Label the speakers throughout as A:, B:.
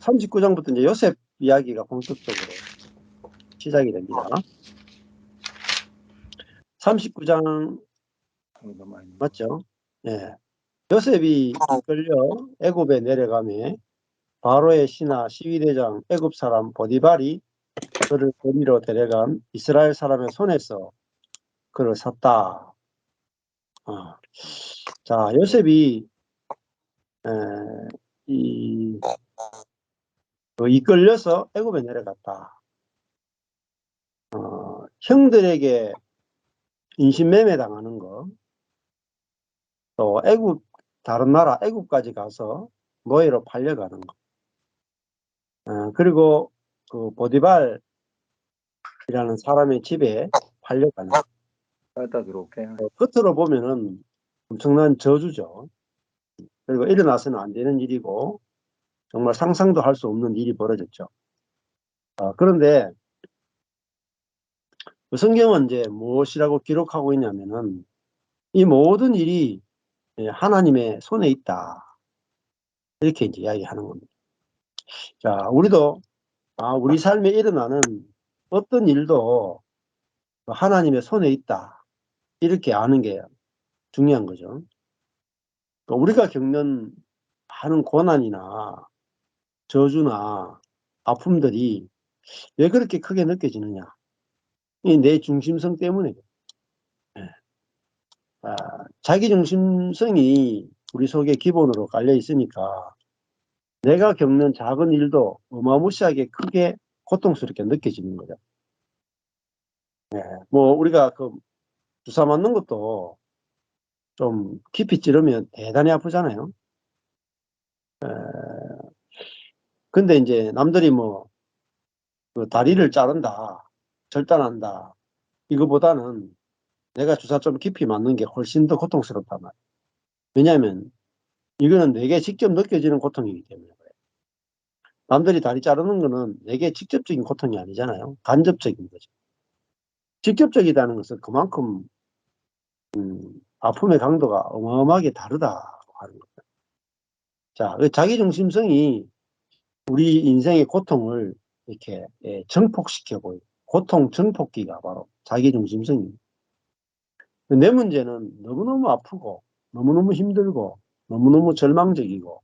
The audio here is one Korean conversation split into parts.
A: 39장부터 이제 요셉 이야기가 본격적으로 시작이 됩니다. 39장 맞죠? 예. 요셉이 이끌려 애굽에 내려가며 바로의 신하 시위대장 애굽 사람 보디발이 그를 거리로 데려간 이스라엘 사람의 손에서 그를 샀다. 자, 요셉이 이끌려서 애굽에 내려갔다. 형들에게 인신매매 당하는 거, 또 애굽 다른 나라 애굽까지 가서 노예로 팔려가는 거, 그리고 그 보디발이라는 사람의 집에 팔려가는 거. 겉으로 보면은 엄청난 저주죠. 그리고 일어나서는 안 되는 일이고 정말 상상도 할 수 없는 일이 벌어졌죠. 그런데 그 성경은 이제 무엇이라고 기록하고 있냐면은 이 모든 일이 하나님의 손에 있다. 이렇게 이제 이야기하는 겁니다. 자, 우리도 우리 삶에 일어나는 어떤 일도 하나님의 손에 있다. 이렇게 아는 게 중요한 거죠. 우리가 겪는 많은 고난이나 저주나 아픔들이 왜 그렇게 크게 느껴지느냐. 이 내 중심성 때문에. 자기 중심성이 우리 속에 기본으로 깔려 있으니까 내가 겪는 작은 일도 어마무시하게 크게 고통스럽게 느껴지는 거죠. 뭐 우리가 그 주사 맞는 것도 좀 깊이 찌르면 대단히 아프잖아요. 근데 이제 남들이 뭐 그 다리를 자른다, 절단한다, 이거보다는 내가 주사 좀 깊이 맞는 게 훨씬 더 고통스럽단 말이에요. 왜냐하면 이거는 내게 직접 느껴지는 고통이기 때문에 그래요. 남들이 다리 자르는 거는 내게 직접적인 고통이 아니잖아요. 간접적인 거죠. 직접적이라는 것은 그만큼 아픔의 강도가 어마어마하게 다르다고 하는 거죠. 자, 자기중심성이 우리 인생의 고통을 이렇게 증폭시켜 보여요. 고통 증폭기가 바로 자기중심성입니다. 내 문제는 너무너무 아프고 너무너무 힘들고 너무너무 절망적이고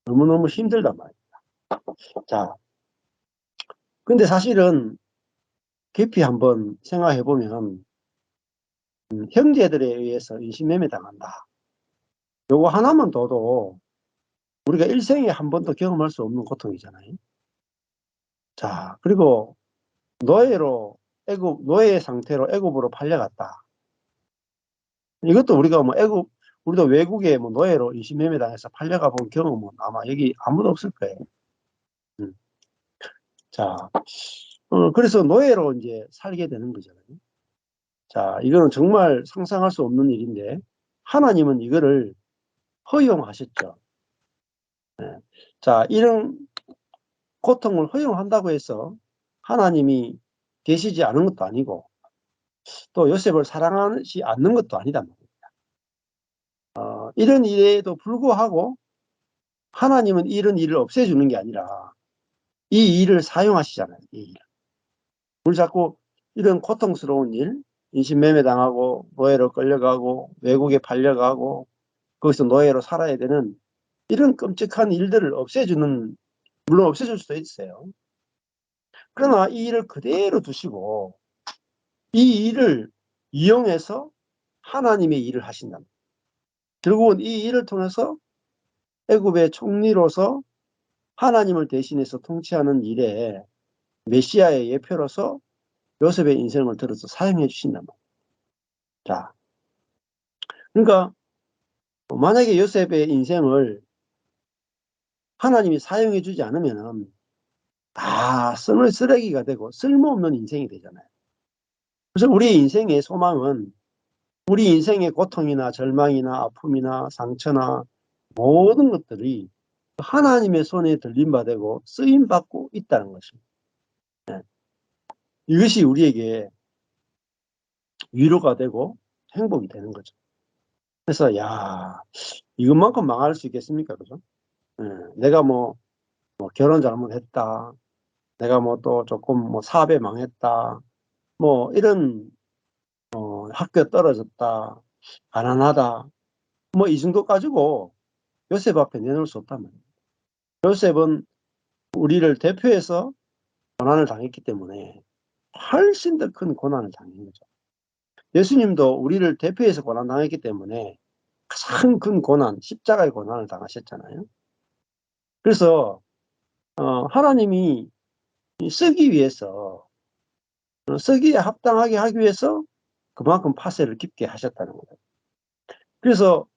A: 너무너무 힘들단 말입니다. 자, 근데 사실은 깊이 한번 생각해 보면 형제들에 의해서 인신매매 당한다. 요거 하나만 둬도 우리가 일생에 한 번도 경험할 수 없는 고통이잖아요. 자, 그리고 노예 상태로 애굽으로 팔려갔다. 이것도 우리가 뭐 우리도 외국에 뭐 노예로 인신매매 당해서 팔려가 본 경험은 아마 여기 아무도 없을 거예요. 자, 그래서 노예로 이제 살게 되는 거잖아요. 자, 이거는 정말 상상할 수 없는 일인데 하나님은 이거를 허용하셨죠. 자, 이런 고통을 허용한다고 해서 하나님이 계시지 않은 것도 아니고 또 요셉을 사랑하지 않는 것도 아니다. 이런 일에도 불구하고 하나님은 이런 일을 없애주는 게 아니라 이 일을 사용하시잖아요. 이 일을. 우리 자꾸 이런 고통스러운 일, 인신매매 당하고 노예로 끌려가고 외국에 팔려가고 거기서 노예로 살아야 되는 이런 끔찍한 일들을 없애주는, 물론 없애줄 수도 있어요. 그러나 이 일을 그대로 두시고 이 일을 이용해서 하나님의 일을 하신답니다. 결국은 이 일을 통해서 애굽의 총리로서 하나님을 대신해서 통치하는 일에 메시아의 예표로서 요셉의 인생을 들어서 사용해 주신단 말이에요. 자, 그러니까 만약에 요셉의 인생을 하나님이 사용해 주지 않으면 다 쓰레기가 되고 쓸모없는 인생이 되잖아요. 그래서 우리 인생의 소망은 우리 인생의 고통이나 절망이나 아픔이나 상처나 모든 것들이 하나님의 손에 들림받고 쓰임받고 있다는 것입니다. 이것이 우리에게 위로가 되고 행복이 되는 거죠. 그래서 이것만큼 망할 수 있겠습니까? 그죠? 내가 뭐 뭐 결혼 잘못했다. 내가 뭐 또 조금 뭐 사업에 망했다. 뭐 이런 학교 떨어졌다. 가난하다. 뭐 이 정도 가지고 요셉 앞에 내놓을 수 없단 말이에요. 요셉은 우리를 대표해서 고난을 당했기 때문에 훨씬 더 큰 고난을 당한 거죠. 예수님도 우리를 대표해서 고난 당했기 때문에 가장 큰 고난, 십자가의 고난을 당하셨잖아요. 그래서 하나님이 쓰기 위해서, 쓰기에 합당하게 하기 위해서 그만큼 파쇄를 깊게 하셨다는 거예요. 그래서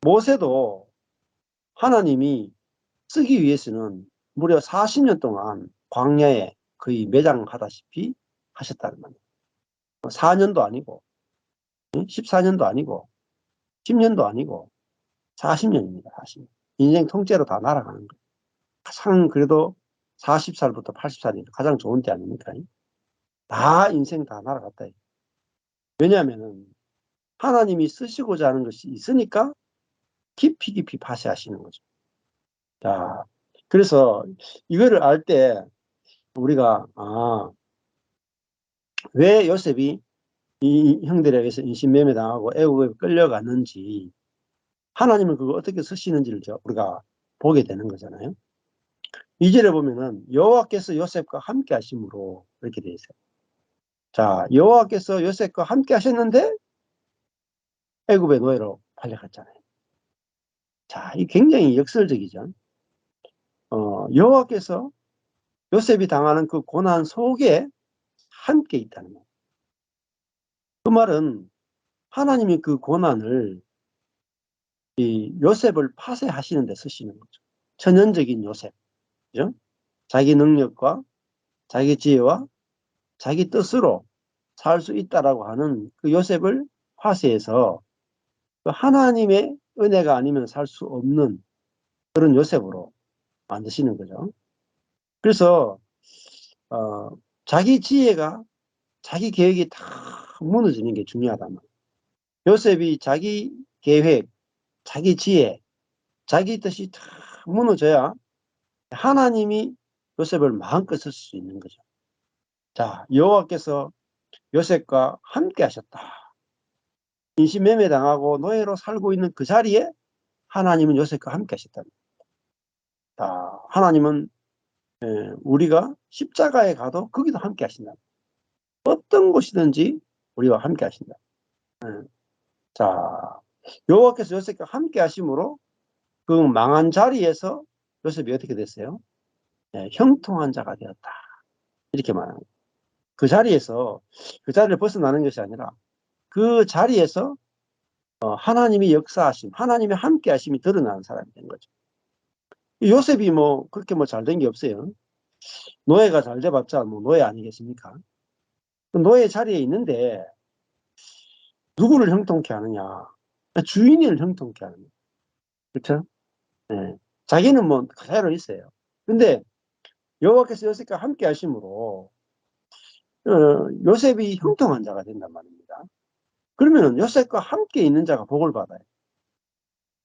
A: 모세도 하나님이 쓰기 위해서는 무려 40년 동안 광야에 거의 매장하다시피 하셨다는 말이에요. 4년도 아니고 14년도 아니고 10년도 아니고 40년입니다. 40년. 인생 통째로 다 날아가는 거예요. 가장 그래도 40살부터 80살이 가장 좋은 때 아닙니까? 다 인생 다 날아갔다. 왜냐하면 하나님이 쓰시고자 하는 것이 있으니까 깊이 깊이 파쇄하시는 거죠. 자, 그래서 이거를 알 때 우리가 왜 요셉이 이 형들에 의해서 인신매매 당하고 애국에 끌려갔는지, 하나님은 그걸 어떻게 쓰시는지를 우리가 보게 되는 거잖아요. 2절에 보면은 여호와께서 요셉과 함께 하심으로 이렇게 되어 있어요. 자, 여호와께서 요셉과 함께 하셨는데 애굽의 노예로 팔려갔잖아요. 자, 이 굉장히 역설적이죠. 여호와께서 요셉이 당하는 그 고난 속에 함께 있다는 거예요. 그 말은 하나님이 그 고난을 이 요셉을 파쇄하시는 데 쓰시는 거죠. 천연적인 요셉, 그죠? 자기 능력과 자기 지혜와 자기 뜻으로 살 수 있다라고 하는 그 요셉을 파쇄해서 그 하나님의 은혜가 아니면 살 수 없는 그런 요셉으로 만드시는 거죠. 그래서 자기 지혜가, 자기 계획이 다 무너지는 게 중요하단 말이에요. 요셉이 자기 계획, 자기 지혜, 자기 뜻이 다 무너져야 하나님이 요셉을 마음껏 쓸 수 있는 거죠. 자, 여호와께서 요셉과 함께 하셨다. 인신매매 당하고 노예로 살고 있는 그 자리에 하나님은 요셉과 함께 하셨다. 자, 하나님은 우리가 십자가에 가도 거기도 함께 하신다. 어떤 곳이든지 우리와 함께 하신다. 자, 여호와께서 요셉과 함께 하심으로 그 망한 자리에서 요셉이 어떻게 됐어요? 형통한 자가 되었다. 이렇게 말합니다. 그 자리에서, 그 자리를 벗어나는 것이 아니라 그 자리에서 하나님이 역사하심, 하나님의 함께 하심이 드러나는 사람이 된 거죠. 요셉이 뭐 그렇게 뭐 잘 된 게 없어요. 노예가 잘 돼봤자 뭐 노예 아니겠습니까? 노예 자리에 있는데 누구를 형통케 하느냐? 주인을 형통케 하느냐. 그렇죠? 네. 자기는 뭐 그대로 있어요. 근데 여호와께서 요셉과 함께 하심으로 요셉이 형통한 자가 된단 말입니다. 그러면 요셉과 함께 있는 자가 복을 받아요.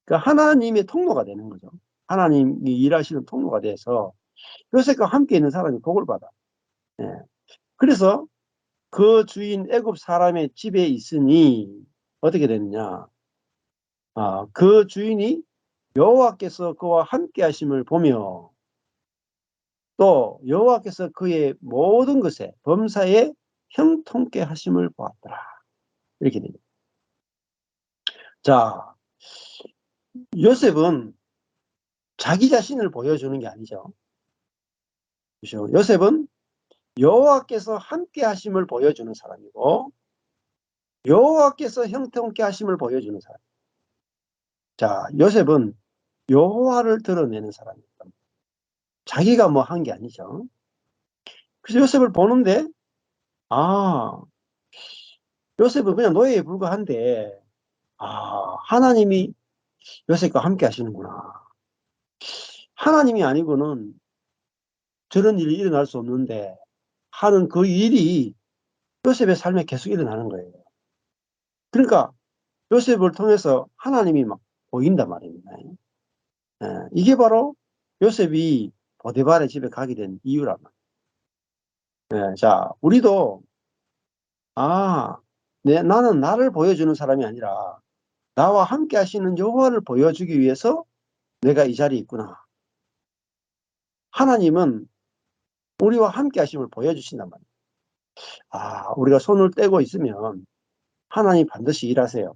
A: 그러니까 하나님의 통로가 되는 거죠. 하나님이 일하시는 통로가 돼서 요셉과 함께 있는 사람이 복을 받아. 예. 그래서 그 주인 애굽 사람의 집에 있으니 어떻게 됐느냐? 그 주인이 여호와께서 그와 함께 하심을 보며 또 여호와께서 그의 모든 것에 범사에 형통케 하심을 보았더라. 이렇게 됩니다. 자, 요셉은 자기 자신을 보여주는 게 아니죠. 그렇죠? 요셉은 여호와께서 함께 하심을 보여주는 사람이고 여호와께서 형통케 하심을 보여주는 사람. 자, 요셉은 여호와를 드러내는 사람입니다. 자기가 뭐 한 게 아니죠. 그래서 요셉을 보는데 요셉은 그냥 노예에 불과한데 하나님이 요셉과 함께 하시는구나. 하나님이 아니고는 저런 일이 일어날 수 없는데 하는 그 일이 요셉의 삶에 계속 일어나는 거예요. 그러니까 요셉을 통해서 하나님이 막 보인단 말입니다. 이게 바로 요셉이 보디발의 집에 가게 된 이유란 말이에요. 예, 자, 우리도 나는 나를 보여주는 사람이 아니라 나와 함께 하시는 여호와를 보여주기 위해서 내가 이 자리에 있구나. 하나님은 우리와 함께 하심을 보여주신단 말이에요. 우리가 손을 떼고 있으면 하나님 반드시 일하세요.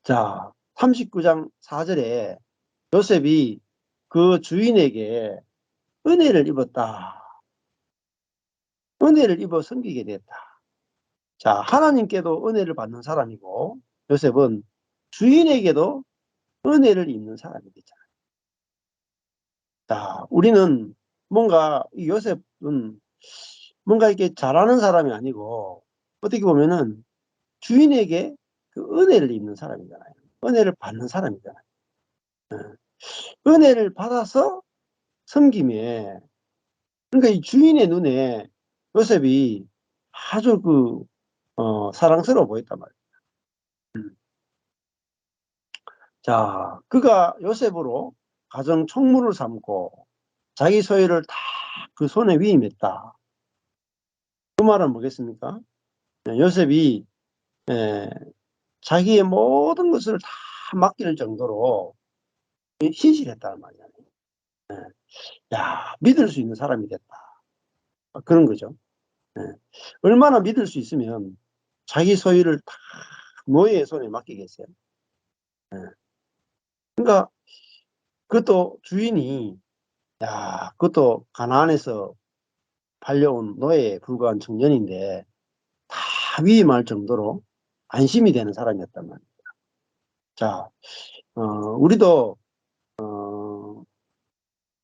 A: 자, 39장 4절에 요셉이 그 주인에게 은혜를 입었다. 은혜를 입어 섬기게 됐다. 자, 하나님께도 은혜를 받는 사람이고 요셉은 주인에게도 은혜를 입는 사람이 됐잖아요. 자, 우리는 뭔가 이 요셉은 뭔가 이렇게 잘하는 사람이 아니고 어떻게 보면은 주인에게 그 은혜를 입는 사람이잖아요. 은혜를 받는 사람이잖아요. 은혜를 받아서 섬김에, 그러니까 이 주인의 눈에 요셉이 아주 사랑스러워 보였단 말이에요. 자, 그가 요셉으로 가정 총무를 삼고 자기 소유를 다 그 손에 위임했다. 그 말은 뭐겠습니까? 요셉이 에, 자기의 모든 것을 다 맡길 정도로 신실했다는 말이야. 야, 믿을 수 있는 사람이 됐다. 그런 거죠. 예. 얼마나 믿을 수 있으면 자기 소유를 다 노예의 손에 맡기겠어요. 예. 그러니까 그것도 주인이, 그것도 가나안에서 팔려온 노예에 불과한 청년인데 다 위임할 정도로 안심이 되는 사람이었단 말이에요. 자, 우리도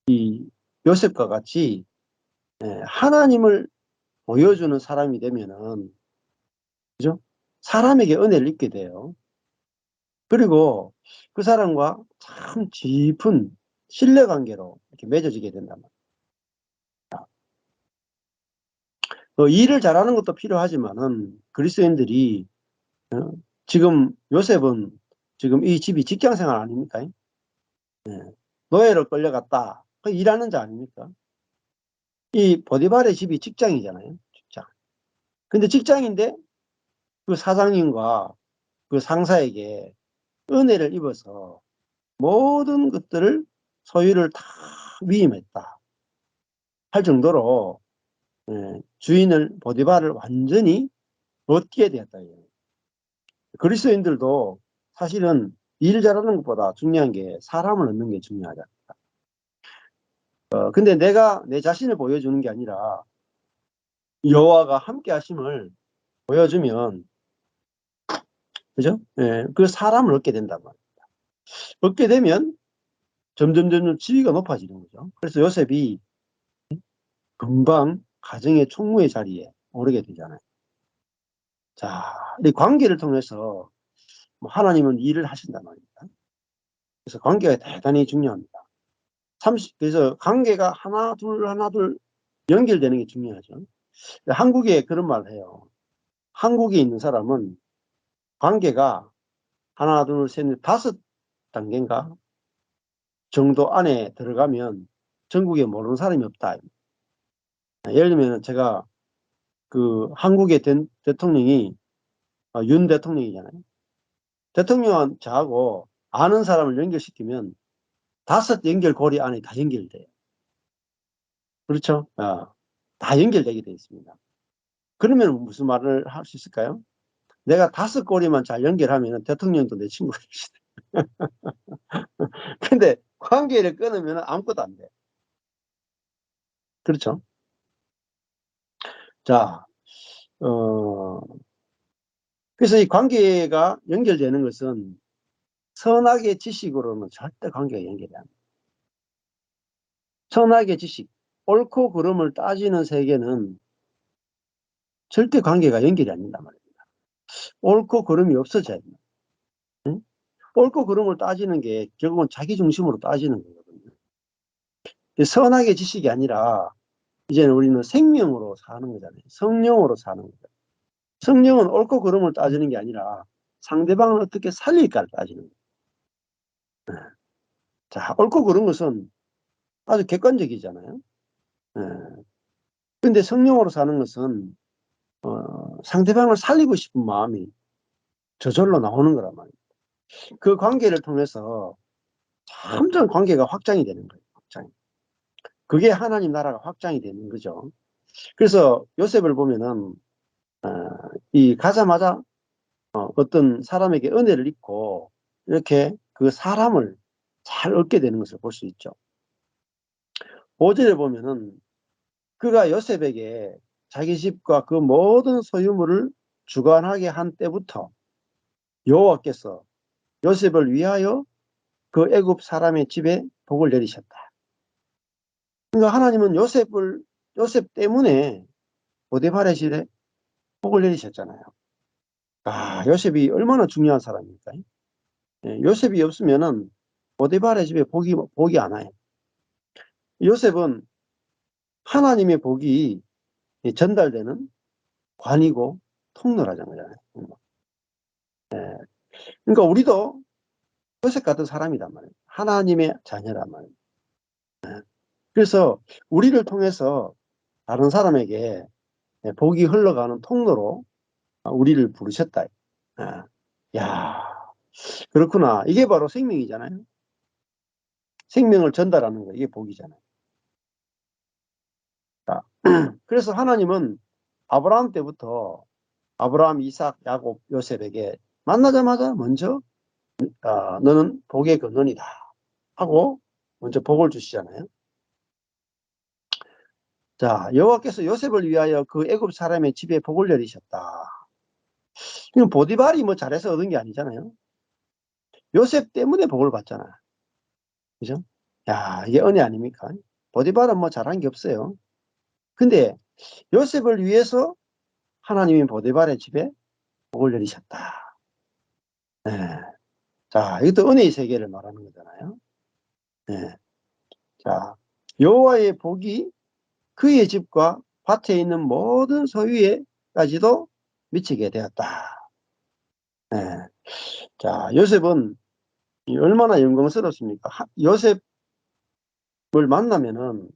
A: 이 요셉과 같이 하나님을 보여주는 사람이 되면은, 그죠? 사람에게 은혜를 입게 돼요. 그리고 그 사람과 참 깊은 신뢰 관계로 이렇게 맺어지게 된단 말이에요. 일을 잘하는 것도 필요하지만은 그리스도인들이 어, 지금 요셉은 지금 이 집이 직장 생활 아닙니까? 노예로 끌려갔다. 그 일하는 자 아닙니까? 이 보디발의 집이 직장이잖아요. 직장. 근데 직장인데 그 사장님과 그 상사에게 은혜를 입어서 모든 것들을 소유를 다 위임했다 할 정도로 주인을 보디발을 완전히 얻게 되었다. 그리스도인들도 사실은 일 잘하는 것보다 중요한 게 사람을 얻는 게 중요하다. 근데 내가 내 자신을 보여주는 게 아니라 여호와가 함께 하심을 보여주면, 그죠? 그 사람을 얻게 된단 말이에요. 얻게 되면 점점 지위가 높아지는 거죠. 그래서 요셉이 금방 가정의 총무의 자리에 오르게 되잖아요. 자, 이 관계를 통해서 하나님은 일을 하신단 말입니다. 그래서 관계가 대단히 중요합니다. 그래서 관계가 하나 둘 연결되는 게 중요하죠. 한국에 그런 말을 해요. 한국에 있는 사람은 관계가 하나 둘 셋 넷 다섯 단계인가 정도 안에 들어가면 전국에 모르는 사람이 없다. 예를 들면 제가 그 한국의 대통령이 윤 대통령이잖아요. 대통령은 저하고 아는 사람을 연결시키면 다섯 연결고리 안에 다 연결돼요. 그렇죠? 다 연결되게 되어 있습니다. 그러면 무슨 말을 할 수 있을까요? 내가 다섯 고리만 잘 연결하면 대통령도 내 친구가 되시다. 근데 관계를 끊으면 아무것도 안 돼. 그렇죠? 자, 그래서 이 관계가 연결되는 것은 선악의 지식으로는 절대 관계가 연결이 안 돼요. 선악의 지식, 옳고 그름을 따지는 세계는 절대 관계가 연결이 안 된단 말입니다. 옳고 그름이 없어져야 됩니다. 응? 옳고 그름을 따지는 게 결국은 자기 중심으로 따지는 거거든요. 선악의 지식이 아니라 이제는 우리는 생명으로 사는 거잖아요. 성령으로 사는 거죠. 성령은 옳고 그름을 따지는 게 아니라 상대방을 어떻게 살릴까를 따지는 거예요. 자, 옳고 그른 것은 아주 객관적이잖아요. 예. 근데 성령으로 사는 것은 상대방을 살리고 싶은 마음이 저절로 나오는 거란 말이에요. 그 관계를 통해서 점점 관계가 확장이 되는 거예요. 확장이. 그게 하나님 나라가 확장이 되는 거죠. 그래서 요셉을 보면은 어, 이 가자마자 어떤 사람에게 은혜를 입고 이렇게 그 사람을 잘 얻게 되는 것을 볼 수 있죠. 5절에 보면은 그가 요셉에게 자기 집과 그 모든 소유물을 주관하게 한 때부터 여호와께서 요셉을 위하여 그 애굽 사람의 집에 복을 내리셨다. 그러니까 하나님은 요셉 때문에 보디발의 집에 복을 내리셨잖아요. 아, 요셉이 얼마나 중요한 사람입니까? 예, 요셉이 없으면은 보디발의 집에 복이 안 와요. 요셉은 하나님의 복이 전달되는 관이고 통로라잖아요. 예, 그러니까 우리도 요셉 같은 사람이란 말이에요. 하나님의 자녀란 말이에요. 그래서 우리를 통해서 다른 사람에게 복이 흘러가는 통로로 우리를 부르셨다. 아, 야, 그렇구나. 이게 바로 생명이잖아요. 생명을 전달하는 거 이게 복이잖아요. 자, 그래서 하나님은 아브라함 때부터 아브라함, 이삭, 야곱, 요셉에게 만나자마자 먼저 너는 복의 근원이다 하고 먼저 복을 주시잖아요. 자, 여호와께서 요셉을 위하여 그 애굽 사람의 집에 복을 내리셨다. 이건 보디발이 뭐 잘해서 얻은 게 아니잖아요. 요셉 때문에 복을 받잖아. 그죠? 야, 이게 은혜 아닙니까? 보디발은 뭐 잘한 게 없어요. 근데 요셉을 위해서 하나님이 보디발의 집에 복을 내리셨다. 네. 자, 이것도 은혜의 세계를 말하는 거잖아요. 네. 자, 여호와의 복이 그의 집과 밭에 있는 모든 소유에까지도 미치게 되었다. 네. 자, 요셉은 얼마나 영광스럽습니까? 요셉을 만나면은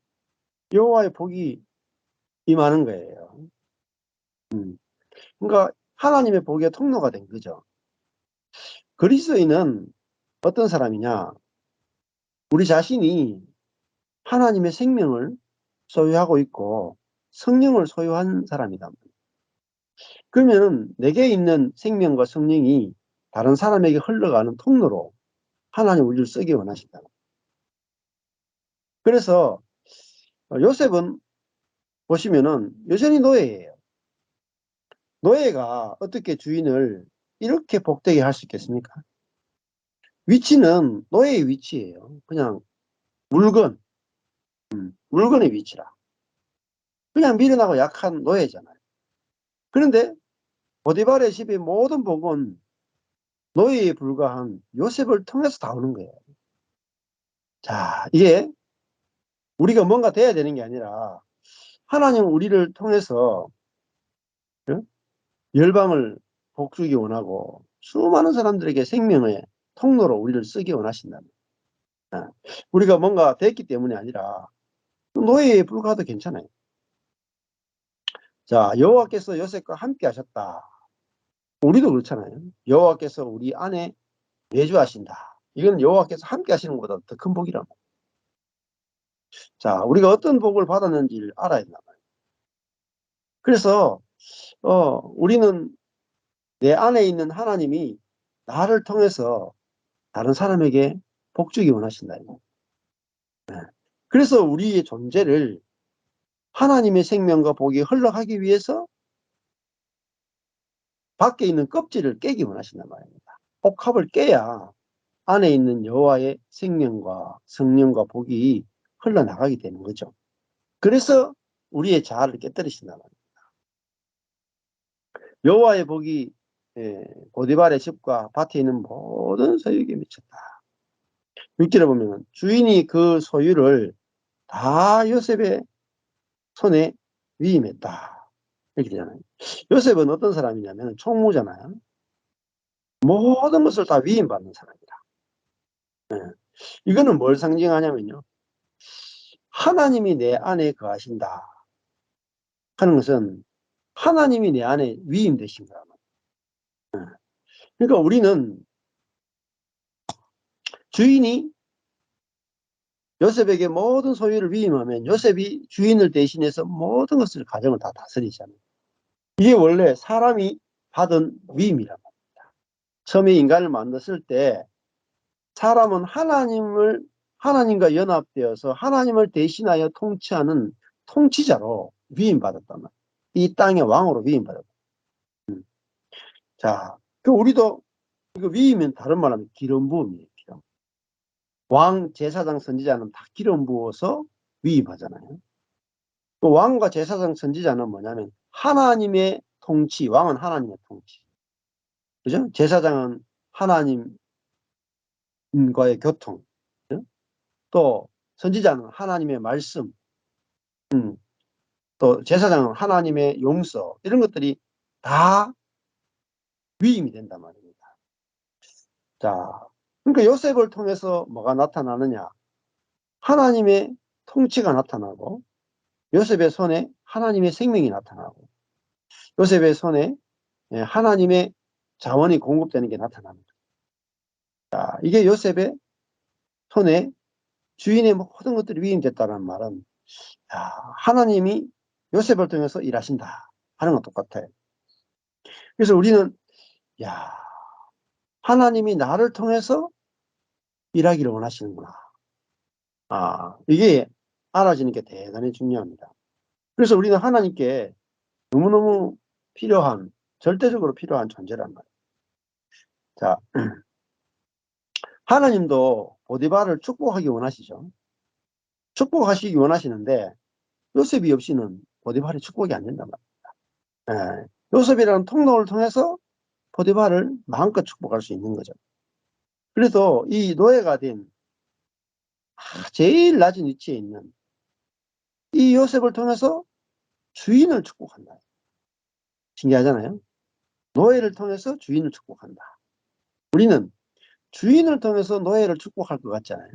A: 여호와의 복이 임하는 거예요. 그러니까 하나님의 복의 통로가 된 거죠. 그리스도인은 어떤 사람이냐? 우리 자신이 하나님의 생명을 소유하고 있고 성령을 소유한 사람이다. 그러면 내게 있는 생명과 성령이 다른 사람에게 흘러가는 통로로 하나님 우리를 쓰기 원하신다. 그래서 요셉은 보시면은 여전히 노예예요. 노예가 어떻게 주인을 이렇게 복되게 할 수 있겠습니까? 위치는 노예의 위치예요. 그냥 물건, 물건의 위치라. 그냥 미련하고 약한 노예잖아요. 그런데 보디발의 집의 모든 복은 노예에 불과한 요셉을 통해서 다 오는 거예요. 자, 이게 우리가 뭔가 돼야 되는 게 아니라 하나님 우리를 통해서 열방을 복주기 원하고 수많은 사람들에게 생명의 통로로 우리를 쓰기 원하신다. 우리가 뭔가 됐기 때문이 아니라 노예에 불과해도 괜찮아요. 자, 여호와께서 요셉과 함께 하셨다. 우리도 그렇잖아요. 여호와께서 우리 안에 내주하신다. 이건 여호와께서 함께 하시는 것보다 더 큰 복이란 말이에요. 자, 우리가 어떤 복을 받았는지를 알아야 된단 말이에요. 그래서 우리는 내 안에 있는 하나님이 나를 통해서 다른 사람에게 복 주기 원하신다. 그래서 우리의 존재를 하나님의 생명과 복이 흘러가기 위해서 밖에 있는 껍질을 깨기 원하신단 말입니다. 복합을 깨야 안에 있는 여호와의 생명과 성령과 복이 흘러나가게 되는 거죠. 그래서 우리의 자아를 깨뜨리신단 말입니다. 여호와의 복이 보디발의 집과 밭에 있는 모든 소유에게 미쳤다. 6절에 보면 주인이 그 소유를 다 요셉의 손에 위임했다. 이렇게 되잖아요. 요셉은 어떤 사람이냐면 총무잖아요. 모든 것을 다 위임받는 사람이다. 예. 이거는 뭘 상징하냐면요. 하나님이 내 안에 거하신다 하는 것은 하나님이 내 안에 위임되신 거란 말이에요. 그러니까 우리는 주인이 요셉에게 모든 소유를 위임하면 요셉이 주인을 대신해서 모든 것을 가정을 다 다스리잖아요. 이게 원래 사람이 받은 위임이란 말이에요. 처음에 인간을 만났을 때 사람은 하나님과 연합되어서 하나님을 대신하여 통치하는 통치자로 위임받았단 말이에요. 이 땅의 왕으로 위임받았다. 자, 그 우리도 이거 위임은 다른 말하면 기름 부음이에요. 기름. 왕, 제사장, 선지자는 다 기름 부어서 위임하잖아요. 그 왕과 제사장, 선지자는 뭐냐면 하나님의 통치, 왕은 하나님의 통치. 그죠? 제사장은 하나님과의 교통. 그죠? 또 선지자는 하나님의 말씀. 또 제사장은 하나님의 용서. 이런 것들이 다 위임이 된단 말입니다. 자, 그러니까 요셉을 통해서 뭐가 나타나느냐? 하나님의 통치가 나타나고 요셉의 손에 하나님의 생명이 나타나고 요셉의 손에 하나님의 자원이 공급되는 게 나타납니다. 자, 이게 요셉의 손에 주인의 모든 것들이 위임됐다는 말은 하나님이 요셉을 통해서 일하신다 하는 것 똑같아요. 그래서 우리는 야, 하나님이 나를 통해서 일하기를 원하시는구나. 이게 알아지는 게 대단히 중요합니다. 그래서 우리는 하나님께 너무너무 필요한, 절대적으로 필요한 존재란 말이에요. 자, 하나님도 보디발을 축복하기 원하시죠. 축복하시기 원하시는데 요셉이 없이는 보디발이 축복이 안 된단 말이에요. 요셉이라는 통로를 통해서 보디발을 마음껏 축복할 수 있는 거죠. 그래서 이 노예가 된 제일 낮은 위치에 있는 이 요셉을 통해서 주인을 축복한다. 신기하잖아요. 노예를 통해서 주인을 축복한다. 우리는 주인을 통해서 노예를 축복할 것 같잖아요.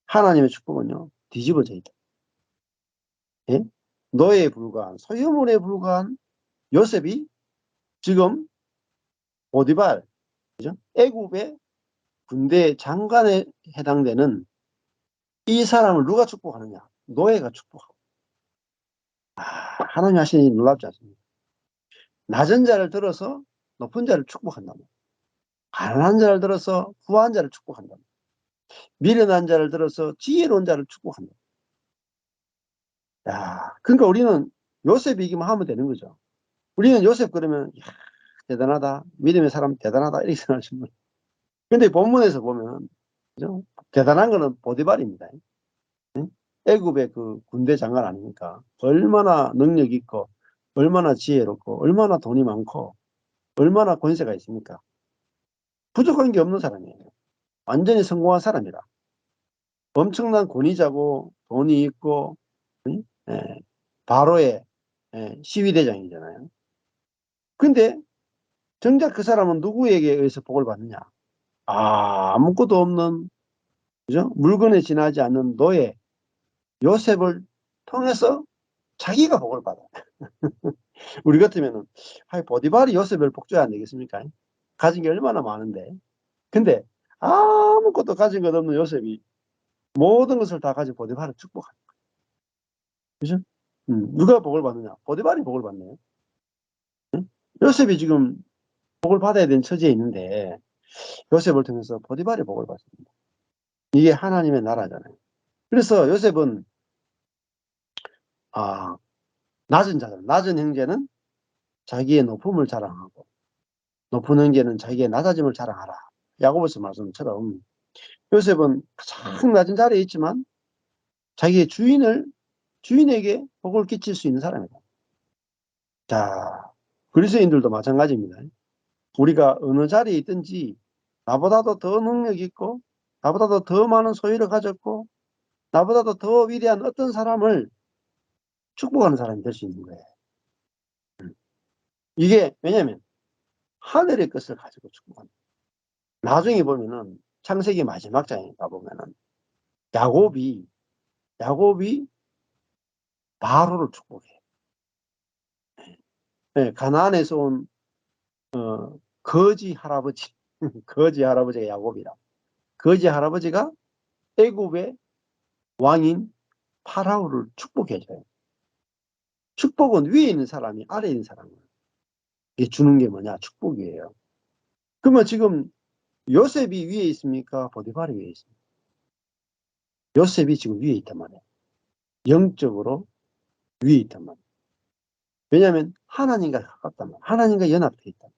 A: 하나님의 축복은요, 뒤집어져 있다. 예? 노예에 불과한, 소유물에 불과한 요셉이 지금 보디발, 그죠? 애굽의 군대 장관에 해당되는 이 사람을 누가 축복하느냐? 노예가 축복하고. 하나님 하시는 일이 놀랍지 않습니까? 낮은 자를 들어서 높은 자를 축복한다. 가난한 자를 들어서 부한 자를 축복한다. 미련한 자를 들어서 지혜로운 자를 축복한다. 그러니까 우리는 요셉 이기만 하면 되는 거죠. 우리는 요셉 그러면 대단하다. 믿음의 사람 대단하다. 이렇게 생각하시는 거예요. 근데 본문에서 보면 그죠? 대단한 거는 보디발입니다. 애굽의 그 군대 장관 아닙니까? 얼마나 능력 있고 얼마나 지혜롭고 얼마나 돈이 많고 얼마나 권세가 있습니까? 부족한 게 없는 사람이에요. 완전히 성공한 사람이라. 엄청난 권위자고 돈이 있고 바로의 시위대장이잖아요. 근데 정작 그 사람은 누구에게 의해서 복을 받느냐? 아무것도 없는, 그죠? 물건에 지나지 않는 노예 요셉을 통해서 자기가 복을 받아요. 우리 같으면은 보디발이 요셉을 복줘야 안 되겠습니까? 가진 게 얼마나 많은데. 근데 아무것도 가진 것 없는 요셉이 모든 것을 다 가진 보디발을 축복하는 거예요. 그죠? 누가 복을 받느냐? 보디발이 복을 받네요. 요셉이 지금 복을 받아야 되는 처지에 있는데 요셉을 통해서 보디발이 복을 받습니다. 이게 하나님의 나라잖아요. 그래서 요셉은 낮은 자들, 낮은 형제는 자기의 높음을 자랑하고 높은 형제는 자기의 낮아짐을 자랑하라. 야고보서 말씀처럼 요셉은 가장 낮은 자리에 있지만 자기의 주인에게 복을 끼칠 수 있는 사람이다. 자, 그리스도인들도 마찬가지입니다. 우리가 어느 자리에 있든지 나보다도 더 능력 있고 나보다도 더 많은 소유를 가졌고 나보다도 더 위대한 어떤 사람을 축복하는 사람이 될 수 있는 거예요. 이게 왜냐하면 하늘의 것을 가지고 축복합니다. 나중에 보면은 창세기 마지막 장에 가보면은 야곱이 야곱이 바로를 축복해. 네, 가나안에서 온 거지 할아버지, 거지 할아버지가 야곱이라. 거지 할아버지가 애굽의 왕인 파라오를 축복해줘요. 축복은 위에 있는 사람이 아래에 있는 사람을 주는 게 뭐냐? 축복이에요. 그러면 지금 요셉이 위에 있습니까? 보디발이 위에 있습니까? 요셉이 지금 위에 있단 말이에요. 영적으로 위에 있단 말이에요. 왜냐하면 하나님과 가깝단 말이에요. 하나님과 연합되어 있단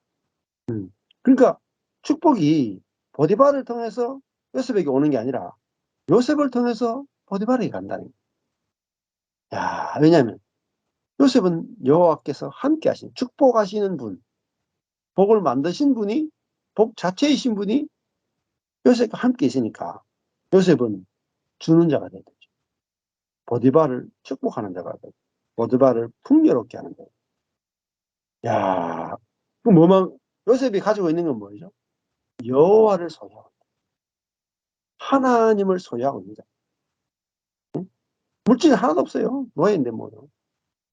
A: 말이에요. 그러니까 축복이 보디발을 통해서 요셉에게 오는 게 아니라 요셉을 통해서 보디발에게 간다는 거예요. 야, 왜냐하면 요셉은 여호와께서 함께 하신, 축복하시는 분, 복을 만드신 분이, 복 자체이신 분이 요셉과 함께 있으니까 요셉은 주는 자가 되죠. 보디발을 축복하는 자가 되고 보디발을 풍요롭게 하는 자가. 야, 그 뭐만 요셉이 가지고 있는 건 뭐죠? 여호와를 소유하고 하나님을 소유하고 있는 자. 응? 물질 하나도 없어요. 노예인데 뭐요?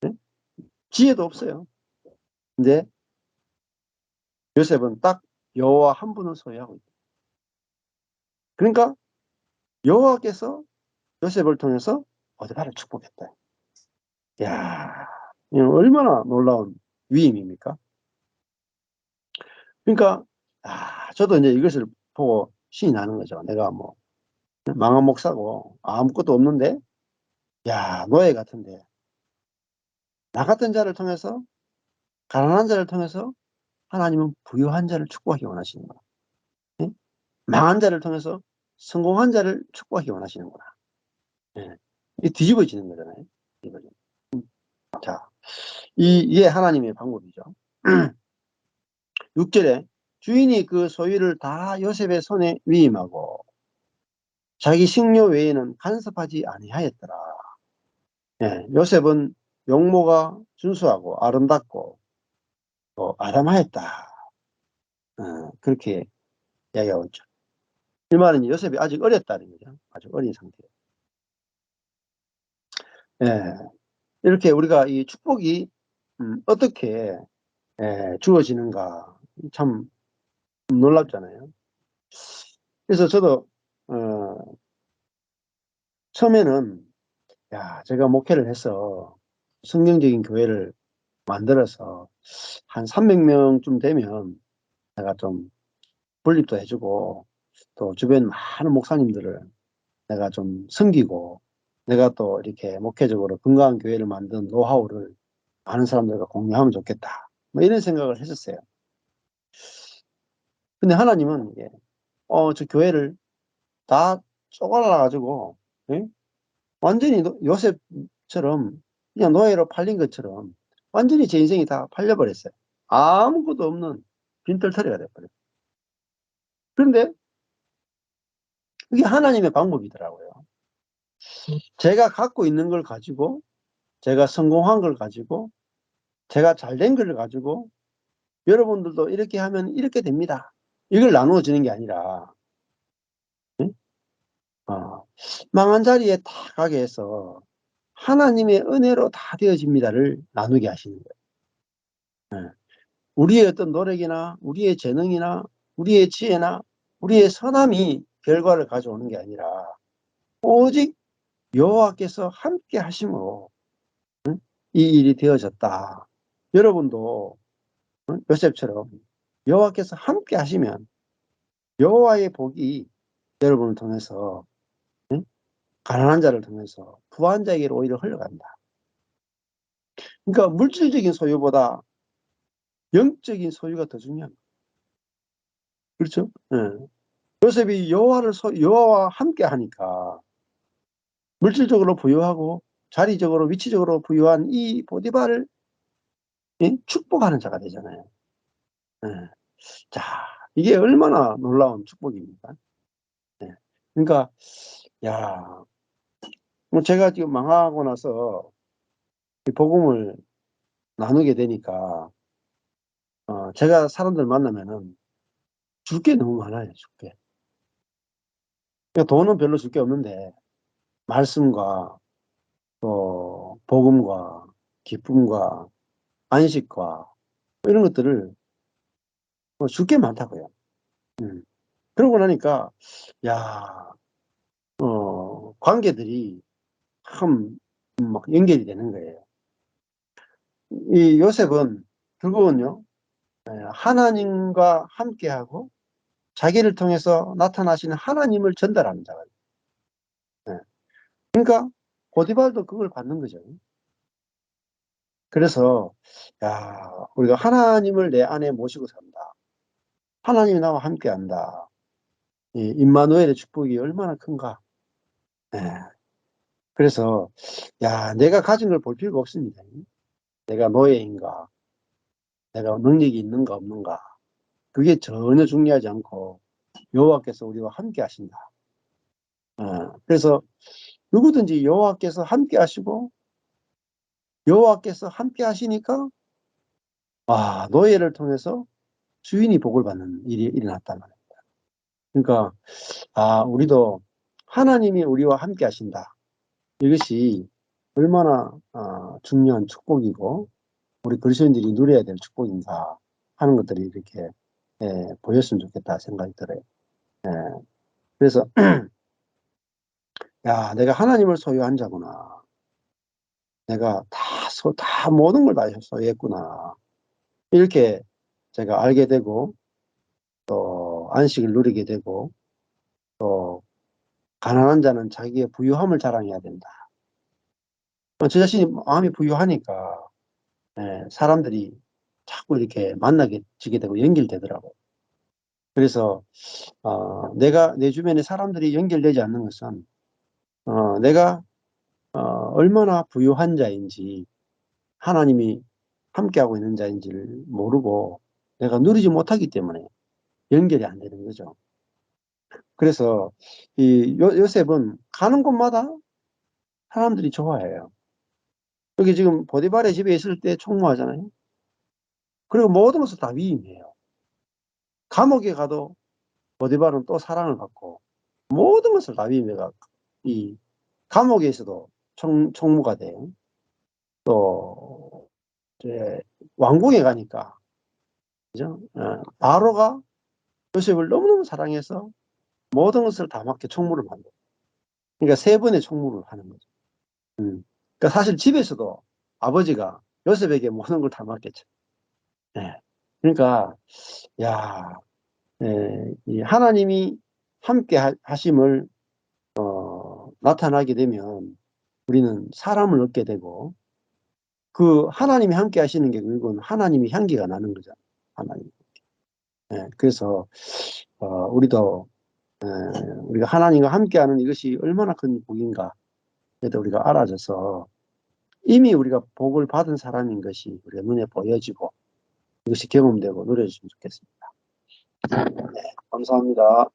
A: 응? 지혜도 없어요. 근데 요셉은 딱 여호와 한 분을 소유하고 있다. 그러니까 여호와께서 요셉을 통해서 보디발을 축복했다. 야, 얼마나 놀라운 위임입니까? 그러니까 저도 이제 이것을 보고 신이 나는 거죠. 내가 뭐 망한 목사고 아무것도 없는데 야, 노예 같은데 나 같은 자를 통해서, 가난한 자를 통해서 하나님은 부유한 자를 축복하기 원하시는 거야. 응? 망한 자를 통해서 성공한 자를 축복하기 원하시는구나. 예. 이게 뒤집어지는 거잖아요. 뒤집어지는. 자, 이게 하나님의 방법이죠. 6절에 주인이 그 소유를 다 요셉의 손에 위임하고 자기 식료 외에는 간섭하지 아니하였더라. 예, 요셉은 용모가 준수하고 아름답고 또 아담하였다. 그렇게 이야기하고 있죠. 이 말은 요셉이 아직 어렸다는 거죠. 아주 어린 상태예요. 예, 이렇게 우리가 이 축복이 어떻게 주어지는가 참 놀랍잖아요. 그래서 저도 처음에는 야, 제가 목회를 해서 성경적인 교회를 만들어서 한 300명쯤 되면 내가 좀 분립도 해주고 또 주변 많은 목사님들을 내가 좀 섬기고 내가 또 이렇게 목회적으로 건강한 교회를 만든 노하우를 많은 사람들과 공유하면 좋겠다. 뭐 이런 생각을 했었어요. 근데 하나님은 저 교회를 다 쪼갈라가지고 완전히 요셉처럼 그냥 노예로 팔린 것처럼 완전히 제 인생이 다 팔려버렸어요. 아무것도 없는 빈털터리가 돼버렸어요. 그런데 그게 하나님의 방법이더라고요. 제가 갖고 있는 걸 가지고 제가 성공한 걸 가지고 제가 잘된 걸 가지고 여러분들도 이렇게 하면 이렇게 됩니다. 이걸 나누어 주는 게 아니라 응? 망한 자리에 다 가게 해서 하나님의 은혜로 다 되어집니다를 나누게 하시는 거예요. 예. 우리의 어떤 노력이나 우리의 재능이나 우리의 지혜나 우리의 선함이 결과를 가져오는 게 아니라 오직 여호와께서 함께 하심으로 이 일이 되어졌다. 여러분도 요셉처럼 여호와께서 함께 하시면 여호와의 복이 여러분을 통해서 가난한 자를 통해서 부한 자에게로 오히려 흘러간다. 그러니까 물질적인 소유보다 영적인 소유가 더 중요합니다. 그렇죠? 예. 요셉이 여호와와 함께 하니까 물질적으로 부유하고 자리적으로 위치적으로 부유한 이 보디발을 축복하는 자가 되잖아요. 예. 자, 이게 얼마나 놀라운 축복입니까? 예. 그러니까 야, 뭐 제가 지금 망하고 나서 이 복음을 나누게 되니까 제가 사람들 만나면은 줄 게 너무 많아요. 줄 게. 그러니까 돈은 별로 줄 게 없는데 말씀과 또 복음과 기쁨과 안식과 뭐 이런 것들을 줄 게 많다고요. 그러고 나니까 야, 관계들이 참 막 연결이 되는 거예요. 이 요셉은 결국은요, 하나님과 함께하고 자기를 통해서 나타나시는 하나님을 전달하는 자가 돼요. 예. 그러니까 보디발도 그걸 받는 거죠. 그래서 야, 우리가 하나님을 내 안에 모시고 산다. 하나님이 나와 함께한다. 이 임마누엘의 축복이 얼마나 큰가. 예. 그래서 야, 내가 가진 걸 볼 필요가 없습니다. 내가 노예인가, 내가 능력이 있는가 없는가. 그게 전혀 중요하지 않고 여호와께서 우리와 함께 하신다. 그래서 누구든지 여호와께서 함께 하시고 여호와께서 함께 하시니까 노예를 통해서 주인이 복을 받는 일이 일어났단 말이에요. 그러니까 우리도 하나님이 우리와 함께 하신다. 이것이 얼마나 중요한 축복이고 우리 그리스도인들이 누려야 될 축복인가 하는 것들이 이렇게 보였으면 좋겠다 생각이 들어요. 예, 그래서 야, 내가 하나님을 소유한 자구나. 내가 다 모든 걸 다 소유했구나. 이렇게 제가 알게 되고 또 안식을 누리게 되고 또 가난한 자는 자기의 부유함을 자랑해야 된다. 저 자신이 마음이 부유하니까 사람들이 자꾸 이렇게 만나게 지게 되고 연결되더라고요. 그래서 내가 내 주변에 사람들이 연결되지 않는 것은 내가 얼마나 부유한 자인지 하나님이 함께하고 있는 자인지를 모르고 내가 누리지 못하기 때문에 연결이 안 되는 거죠. 그래서 이 요셉은 가는 곳마다 사람들이 좋아해요. 여기 지금 보디발의 집에 있을 때 총무하잖아요. 그리고 모든 것을 다 위임해요. 감옥에 가도 보디발은 또 사랑을 받고 모든 것을 다 위임해가 이 감옥에서도 총무가 돼요. 또 이제 왕궁에 가니까 그죠? 바로가 요셉을 너무너무 사랑해서 모든 것을 다 맡겨 총무를 만들어요. 그러니까 세 번의 총무를 하는 거죠. 그러니까 사실 집에서도 아버지가 요셉에게 모든 걸 다 맡겼죠. 예. 그러니까 야, 이 하나님이 함께 하심을 나타나게 되면 우리는 사람을 얻게 되고 그 하나님이 함께 하시는 게 그건 하나님이 향기가 나는 거잖아요. 하나님. 그래서 우리도 우리가 하나님과 함께하는 이것이 얼마나 큰 복인가 그래도 우리가 알아져서 이미 우리가 복을 받은 사람인 것이 우리가 눈에 보여지고 이것이 경험되고 누려졌으면 좋겠습니다. 감사합니다.